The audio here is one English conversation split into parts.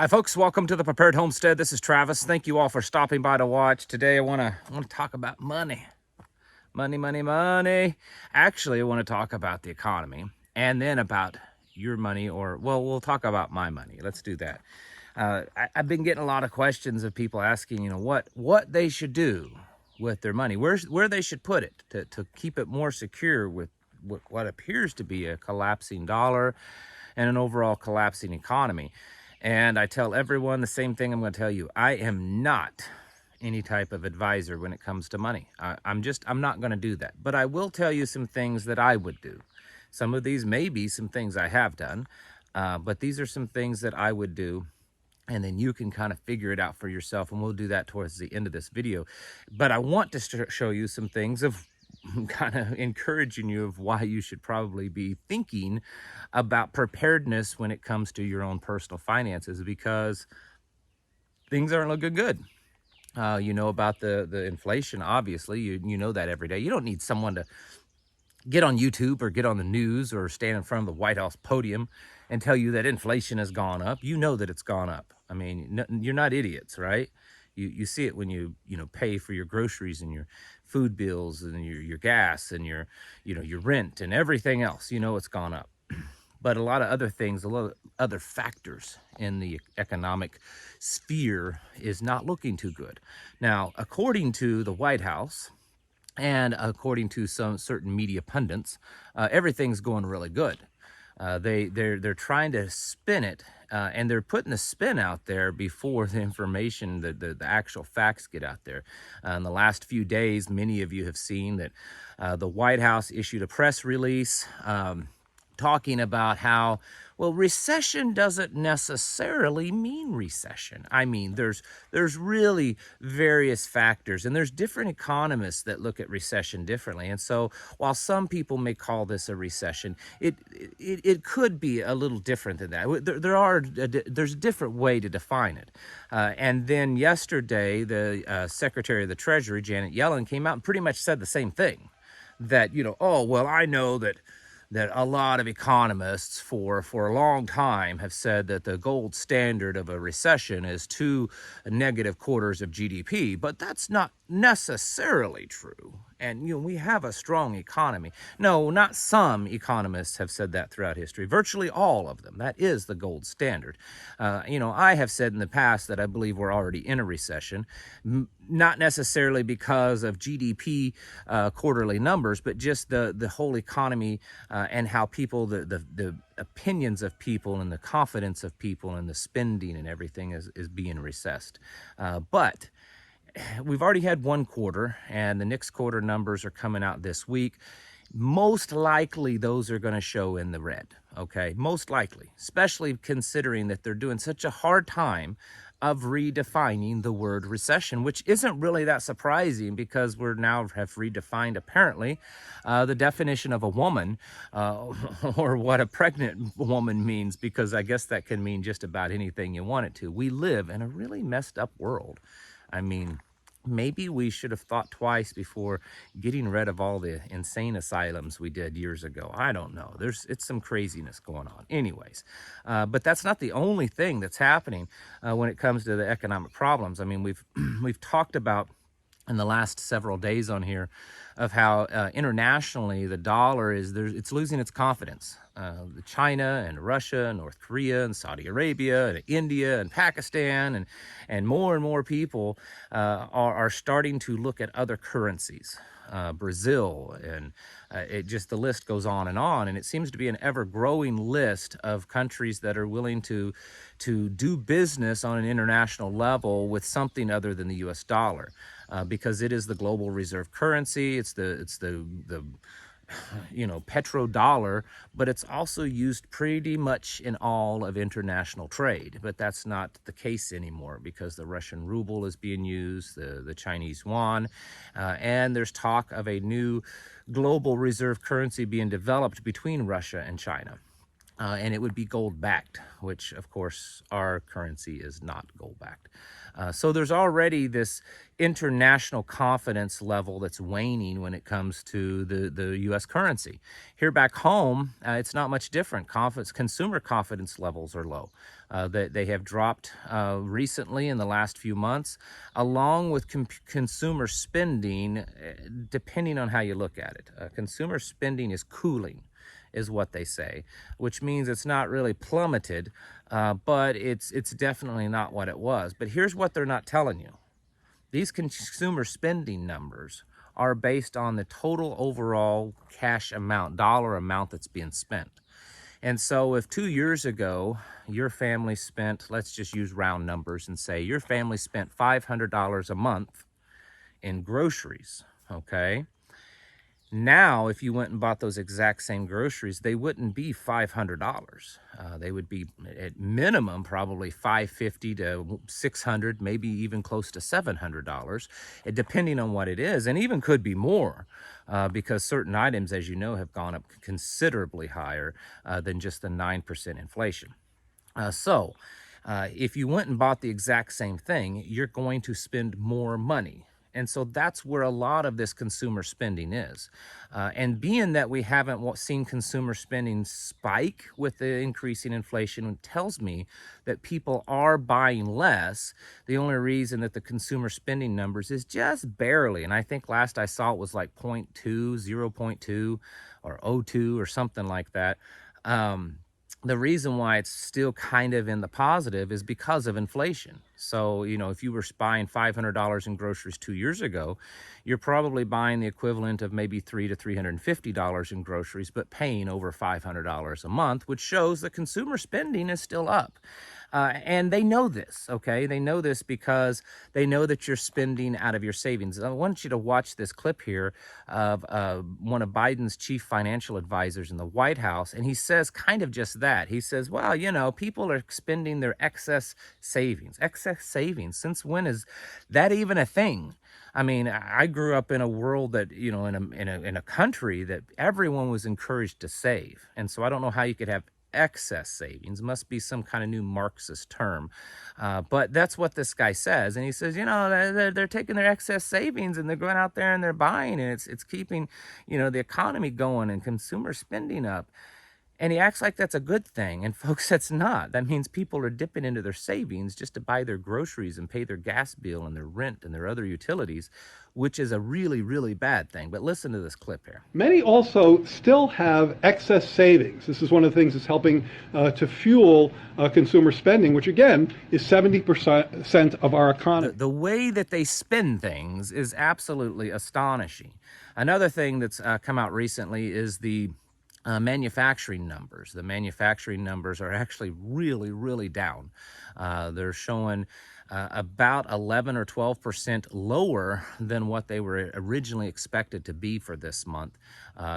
Hi folks, welcome to the Prepared Homestead. This is Travis. Thank you all for stopping by to watch. Today I want to talk about money. Money. Actually, I want to talk about the economy and then about your money, or well, we'll talk about my money. Let's do that. I've been getting a lot of questions of people asking, what they should do with their money, where they should put it to keep it more secure with what appears to be a collapsing dollar and an overall collapsing economy. And I tell everyone the same thing I'm going to tell you. I am not any type of advisor when it comes to money. I'm not going to do that. But I will tell you some things that I would do. Some of these may be some things I have done, but these are some things that I would do. And then you can kind of figure it out for yourself. And we'll do that towards the end of this video. But I want to show you some things of kind of encouraging you of why you should probably be thinking about preparedness when it comes to your own personal finances, because things aren't looking good. You know about the inflation, obviously. You know that every day. You don't need someone to get on YouTube or get on the news or stand in front of the White House podium and tell you that inflation has gone up. You know that it's gone up. I mean, you're not idiots, right? You see it when you pay for your groceries and your food bills and your gas and your rent and everything else. You know it's gone up. But a lot of other things, a lot of other factors in the economic sphere is not looking too good. Now, according to the White House and according to some certain media pundits, everything's going really good. They're trying to spin it, and they're putting the spin out there before the information, the actual facts get out there. In the last few days, many of you have seen that the White House issued a press release talking about how, well, recession doesn't necessarily mean recession. I mean, there's really various factors, and there's different economists that look at recession differently. And so while some people may call this a recession, it could be a little different than that. There's a different way to define it. And then yesterday, the Secretary of the Treasury, Janet Yellen, came out and pretty much said the same thing, that, oh, well, I know that a lot of economists for a long time have said that the gold standard of a recession is 2 negative quarters of GDP, but that's not necessarily true. And we have a strong economy. No, not some economists have said that throughout history. Virtually all of them. That is the gold standard. I have said in the past that I believe we're already in a recession, not necessarily because of GDP quarterly numbers, but just the whole economy and how people, the opinions of people and the confidence of people and the spending and everything is being recessed. But we've already had one quarter, and the next quarter numbers are coming out this week. Most likely those are going to show in the red, okay? Most likely, especially considering that they're doing such a hard time of redefining the word recession, which isn't really that surprising because we're now have redefined, apparently, the definition of a woman or what a pregnant woman means, because I guess that can mean just about anything you want it to. We live in a really messed up world. I mean, maybe we should have thought twice before getting rid of all the insane asylums we did years ago. I don't know. It's some craziness going on. Anyways, but that's not the only thing that's happening when it comes to the economic problems. I mean, we've talked about in the last several days on here of how internationally the dollar it's losing its confidence. China and Russia and North Korea and Saudi Arabia and India and Pakistan and more people are starting to look at other currencies. Brazil, and the list goes on, and it seems to be an ever-growing list of countries that are willing to do business on an international level with something other than the U.S. dollar, because it is the global reserve currency. It's the petrodollar, but it's also used pretty much in all of international trade. But that's not the case anymore, because the Russian ruble is being used, the Chinese yuan, and there's talk of a new global reserve currency being developed between Russia and China. and it would be gold backed, which of course our currency is not gold backed. So there's already this international confidence level that's waning when it comes to the US currency. Here back home, it's not much different. Consumer confidence levels are low. They have dropped recently in the last few months, along with consumer spending, depending on how you look at it. Consumer spending is cooling, is what they say, which means it's not really plummeted, but it's definitely not what it was. But here's what they're not telling you. These consumer spending numbers are based on the total overall cash amount, dollar amount that's being spent. And so if 2 years ago, your family spent, let's just use round numbers and say your family spent $500 a month in groceries, okay? Now, if you went and bought those exact same groceries, they wouldn't be $500. They would be at minimum probably $550 to $600, maybe even close to $700, depending on what it is, and even could be more, because certain items, as you know, have gone up considerably higher than just the 9% inflation. If you went and bought the exact same thing, you're going to spend more money. And so that's where a lot of this consumer spending is. And being that we haven't seen consumer spending spike with the increasing inflation, tells me that people are buying less. The only reason that the consumer spending numbers is just barely, and I think last I saw it was like 0.2, 0.2 or 0.2 or something like that. The reason why it's still kind of in the positive is because of inflation. So, you know, if you were buying $500 in groceries 2 years ago, you're probably buying the equivalent of maybe $300 to $350 in groceries, but paying over $500 a month, which shows that consumer spending is still up. And they know this, okay? They know this because they know that you're spending out of your savings. I want you to watch this clip here of one of Biden's chief financial advisors in the White House, and he says kind of just that. He says, well, you know, people are spending their excess savings. Excess savings? Since when is that even a thing? I mean, I grew up in a world that, you know, in a country that everyone was encouraged to save. And so I don't know how you could have excess savings. Must be some kind of new Marxist term. But that's what this guy says. And he says, you know, they're taking their excess savings and they're going out there and they're buying, and it's keeping, you know, the economy going and consumer spending up. And he acts like that's a good thing. And folks, that's not. That means people are dipping into their savings just to buy their groceries and pay their gas bill and their rent and their other utilities, which is a really, really bad thing. But listen to this clip here. Many also still have excess savings. This is one of the things that's helping to fuel consumer spending, which again is 70% of our economy. The way that they spend things is absolutely astonishing. Another thing that's come out recently is the manufacturing numbers. The manufacturing numbers are actually really, really down. They're showing about 11 or 12% lower than what they were originally expected to be for this month.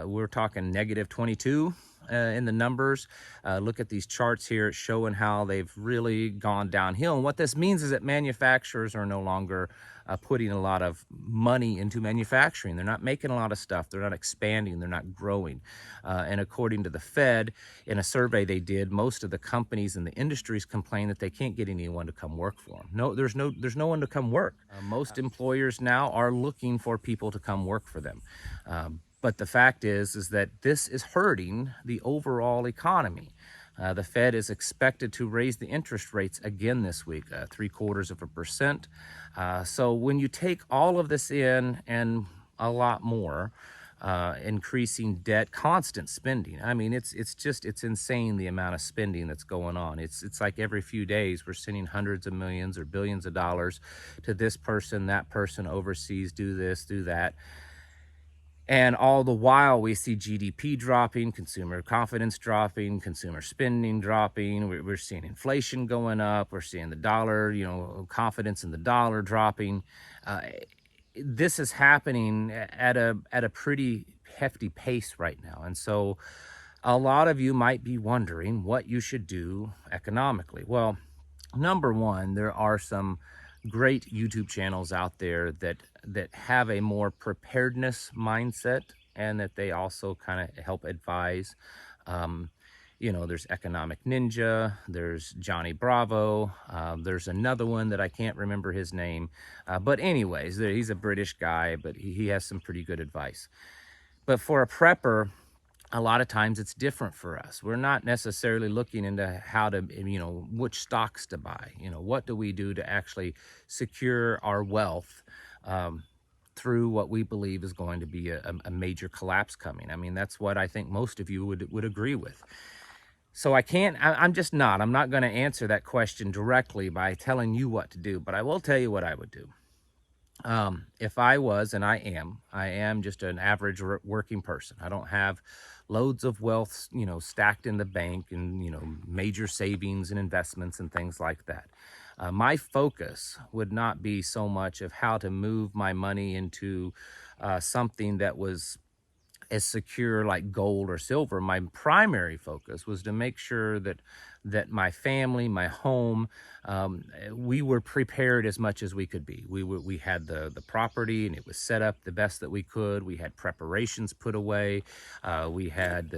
We're talking negative 22 in the numbers. Look at these charts here. It's showing how they've really gone downhill. And what this means is that manufacturers are no longer putting a lot of money into manufacturing. They're not making a lot of stuff. They're not expanding. They're not growing. And according to the Fed, in a survey they did, most of the companies and the industries complain that they can't get anyone to come work for them. No, there's no one to come work. Most employers now are looking for people to come work for them. But the fact is that this is hurting the overall economy. The Fed is expected to raise the interest rates again this week, 0.75%. So when you take all of this in and a lot more, increasing debt, constant spending. I mean, it's insane the amount of spending that's going on. It's like every few days we're sending hundreds of millions or billions of dollars to this person, that person overseas, do this, do that. And all the while we see GDP dropping, consumer confidence dropping, consumer spending dropping. We're seeing inflation going up. We're seeing the dollar, you know, confidence in the dollar dropping. This is happening at a pretty hefty pace right now. And so a lot of you might be wondering what you should do economically. Well, number one, there are some great YouTube channels out there that have a more preparedness mindset, and that they also kind of help advise. There's Economic Ninja, there's Johnny Bravo, there's another one that I can't remember his name. But anyways, he's a British guy, but he has some pretty good advice. But for a prepper, a lot of times it's different for us. We're not necessarily looking into how to, which stocks to buy. What do we do to actually secure our wealth through what we believe is going to be a major collapse coming. I mean, that's what I think most of you would agree with. So I'm just not. I'm not going to answer that question directly by telling you what to do, but I will tell you what I would do. If I was, and I am just an average working person. I don't have loads of wealth, stacked in the bank and, major savings and investments and things like that. My focus would not be so much of how to move my money into something that was as secure like gold or silver. My primary focus was to make sure that my family, my home, we were prepared as much as we could be. We had the property and it was set up the best that we could. We had preparations put away. We had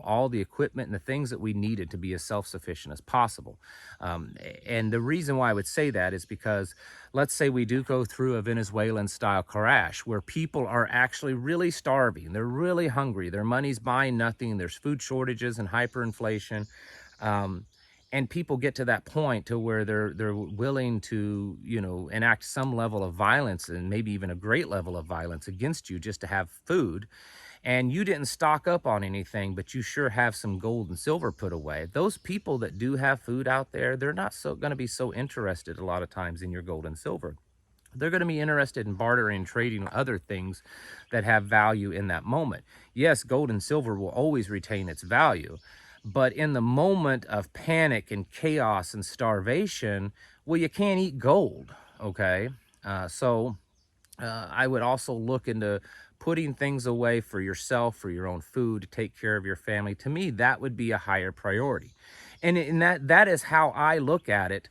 all the equipment and the things that we needed to be as self-sufficient as possible. And the reason why I would say that is because let's say we do go through a Venezuelan style crash where people are actually really starving. They're really hungry. Their money's buying nothing. There's food shortages and hyperinflation. And people get to that point to where they're willing to, enact some level of violence and maybe even a great level of violence against you just to have food. And you didn't stock up on anything, but you sure have some gold and silver put away. Those people that do have food out there, they're not going to be so interested a lot of times in your gold and silver. They're going to be interested in bartering and trading other things that have value in that moment. Yes, gold and silver will always retain its value, but in the moment of panic and chaos and starvation, well, you can't eat gold, okay? So I would also look into putting things away for yourself, for your own food, to take care of your family. To me, that would be a higher priority. And that is how I look at it.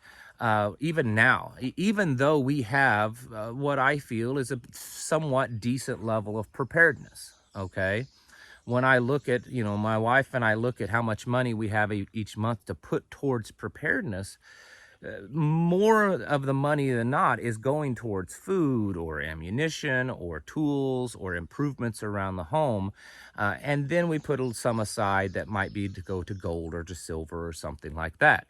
Even now, even though we have what I feel is a somewhat decent level of preparedness, okay? When I look at, my wife and I look at how much money we have each month to put towards preparedness, more of the money than not is going towards food or ammunition or tools or improvements around the home. And then we put some aside that might be to go to gold or to silver or something like that.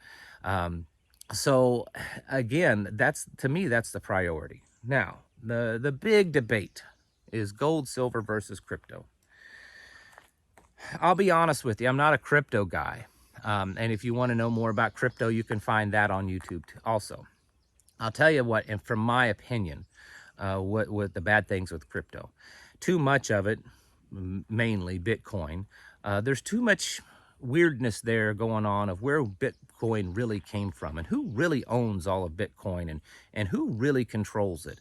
So again, to me, that's the priority. Now, the big debate is gold, silver versus crypto. I'll be honest with you, I'm not a crypto guy. And if you want to know more about crypto, you can find that on YouTube also. I'll tell you what, and from my opinion, what the bad things with crypto. Too much of it, mainly Bitcoin. There's too much weirdness there going on of where Bitcoin really came from and who really owns all of Bitcoin and who really controls it.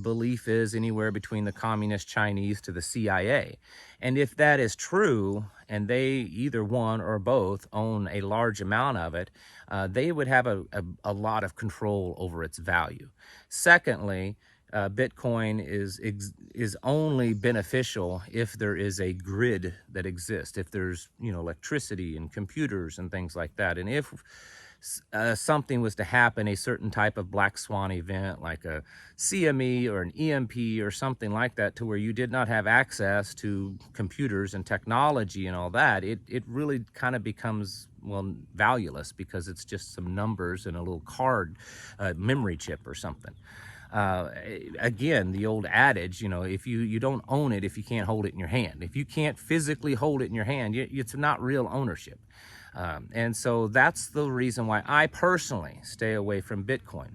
Belief is anywhere between the communist Chinese to the CIA. And if that is true, and they either one or both own a large amount of it, they would have a lot of control over its value. Secondly, Bitcoin is only beneficial if there is a grid that exists, if there's electricity and computers and things like that. And if something was to happen, a certain type of black swan event like a CME or an EMP or something like that, to where you did not have access to computers and technology and all that, it really kind of becomes, well, valueless, because it's just some numbers and a little card, memory chip or something. Again, the old adage, if you don't own it if you can't hold it in your hand. If you can't physically hold it in your hand, it's not real ownership. And so that's the reason why I personally stay away from Bitcoin.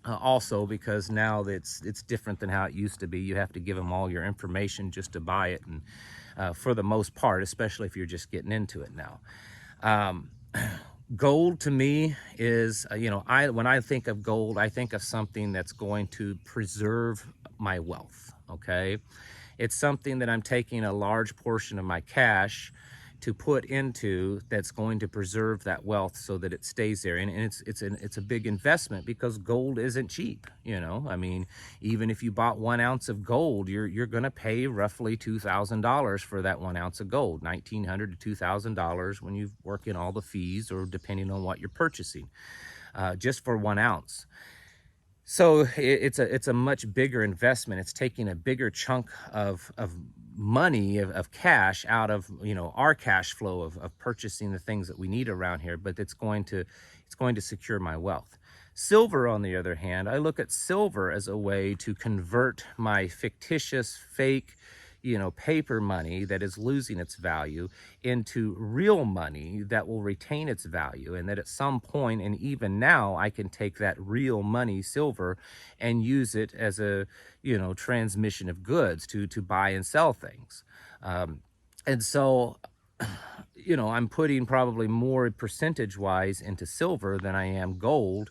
Also, because now it's different than how it used to be. You have to give them all your information just to buy it, and for the most part, especially if you're just getting into it now. Gold to me is, when I think of gold, I think of something that's going to preserve my wealth, okay? It's something that I'm taking a large portion of my cash to put into that's going to preserve that wealth so that it stays there. And it's a big investment because gold isn't cheap. You know, I mean, even if you bought 1 ounce of gold, you're going to pay roughly $2,000 for that 1 ounce of gold, $1,900 to $2,000 when you work in all the fees, or depending on what you're purchasing, just for 1 ounce. So it's a much bigger investment. It's taking a bigger chunk of money, of cash out of, you know, our cash flow of purchasing the things that we need around here, but it's going to secure my wealth. Silver, on the other hand, I look at silver as a way to convert my fictitious, fake, you know, paper money that is losing its value into real money that will retain its value, and that at some point, and even now, I can take that real money, silver, and use it as a, you know, transmission of goods to buy and sell things. And so, you know, I'm putting probably more percentage wise into silver than I am gold,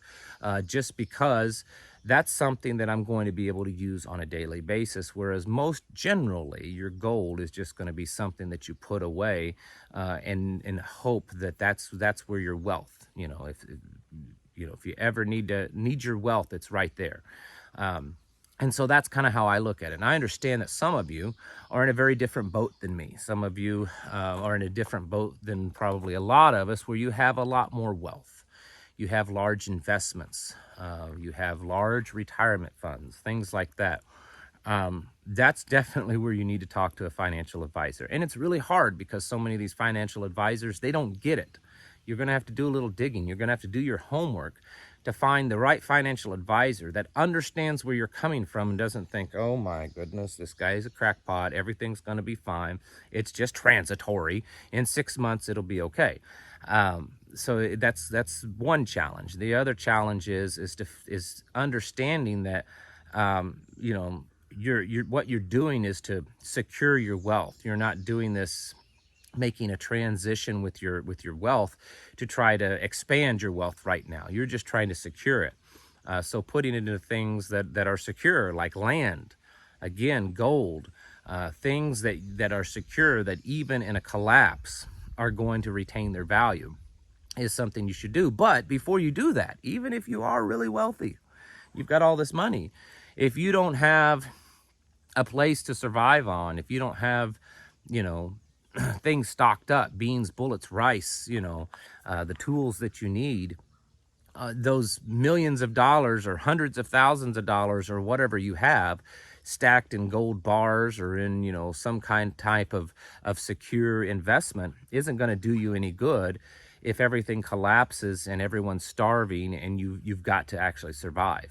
just because that's something that I'm going to be able to use on a daily basis. Whereas most generally, your gold is just going to be something that you put away, and hope that that's where your wealth, you know, if you ever need your wealth, it's right there. And so that's kind of how I look at it. And I understand that some of you are in a very different boat than me. Some of you are in a different boat than probably a lot of us, where you have a lot more wealth. You have large investments. You have large retirement funds, things like that. That's definitely where you need to talk to a financial advisor. And it's really hard because so many of these financial advisors, they don't get it. You're going to have to do a little digging. You're going to have to do your homework to find the right financial advisor that understands where you're coming from and doesn't think, oh my goodness, this guy is a crackpot. Everything's going to be fine. It's just transitory. In 6 months, it'll be okay. So that's one challenge. The other challenge is understanding that, you know, what you're doing is to secure your wealth. You're not doing this making a transition with your wealth to try to expand your wealth right now. You're just trying to secure it. So putting it into things that are secure, like land, again, gold, things that are secure, that even in a collapse are going to retain their value, is something you should do. But before you do that, even if you are really wealthy, you've got all this money, if you don't have a place to survive on, if you don't have, you know, things stocked up, beans, bullets, rice, you know, the tools that you need, those millions of dollars or hundreds of thousands of dollars or whatever you have stacked in gold bars or in, you know, some type of secure investment isn't going to do you any good if everything collapses and everyone's starving and you've got to actually survive.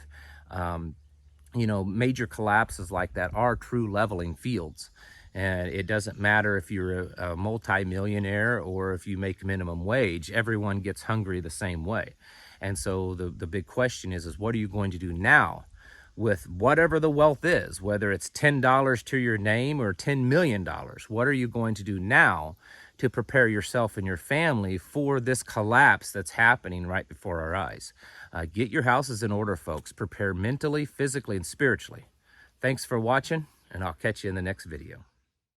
You know, major collapses like that are true leveling fields. And it doesn't matter if you're a multi-millionaire or if you make minimum wage, everyone gets hungry the same way. And so the big question is what are you going to do now with whatever the wealth is, whether it's $10 to your name or $10 million? What are you going to do now to prepare yourself and your family for this collapse that's happening right before our eyes? Get your houses in order, folks. Prepare mentally, physically, and spiritually. Thanks for watching, and I'll catch you in the next video.